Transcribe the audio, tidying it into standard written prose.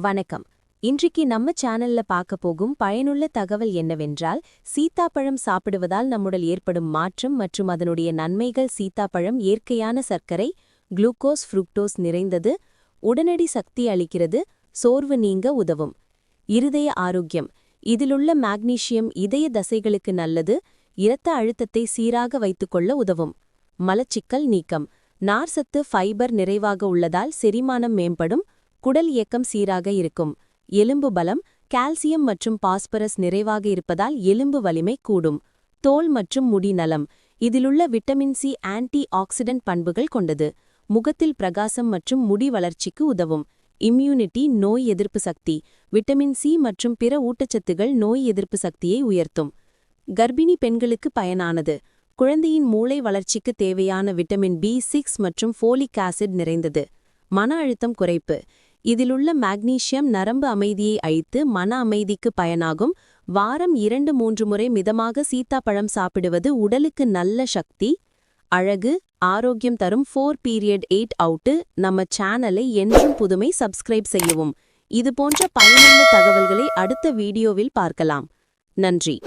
வணக்கம். இன்றைக்கு நம்ம சேனல்ல பார்க்க போகும் பயனுள்ள தகவல் என்னவென்றால், சீத்தாப்பழம் சாப்பிடுவதால் நம்முடல் ஏற்படும் மாற்றம் மற்றும் அதனுடைய நன்மைகள். சீத்தாப்பழம் இயற்கையான சர்க்கரை, குளுக்கோஸ், ஃப்ரூக்டோஸ் நிறைந்தது, உடனடி சக்தி அளிக்கிறது, சோர்வு நீங்க உதவும். இருதய ஆரோக்கியம். இதிலுள்ள மாக்னீசியம் இதய தசைகளுக்கு நல்லது, இரத்த அழுத்தத்தை சீராக வைத்துக்கொள்ள உதவும். மலச்சிக்கல் நீக்கம். நார்சத்து ஃபைபர் நிறைவாக உள்ளதால் செரிமானம் மேம்படும், குடல் இயக்கம் சீராக இருக்கும். எலும்பு பலம். கால்சியம் மற்றும் பாஸ்பரஸ் நிறைவாக இருப்பதால் எலும்பு வலிமை கூடும். தோல் மற்றும் முடி நலம். இதிலுள்ள விட்டமின் சி ஆன்டி ஆக்சிடென்ட் பண்புகள் கொண்டது, முகத்தில் பிரகாசம் மற்றும் முடி வளர்ச்சிக்கு உதவும். இம்யூனிட்டி நோய் எதிர்ப்பு சக்தி. விட்டமின் சி மற்றும் பிற ஊட்டச்சத்துகள் நோய் எதிர்ப்பு சக்தியை உயர்த்தும். கர்ப்பிணி பெண்களுக்கு பயனானது. குழந்தையின் மூளை வளர்ச்சிக்கு தேவையான விட்டமின் B6 மற்றும் ஃபோலிக் ஆசிட் நிறைந்தது. மன அழுத்தம் குறைப்பு. இதிலுள்ள மாக்னீசியம் நரம்பு அமைதியை அழித்து மன அமைதிக்கு பயனாகும். வாரம் 2-3 முறை மிதமாக சீத்தாப்பழம் சாப்பிடுவது உடலுக்கு நல்ல சக்தி. அழகு ஆரோக்கியம் தரும் 4 அவுட்டு. நம்ம சேனலை என்றும் புதுமை சப்ஸ்கிரைப் செய்யவும். இதுபோன்ற பயனுள்ள தகவல்களை அடுத்த வீடியோவில் பார்க்கலாம். நன்றி.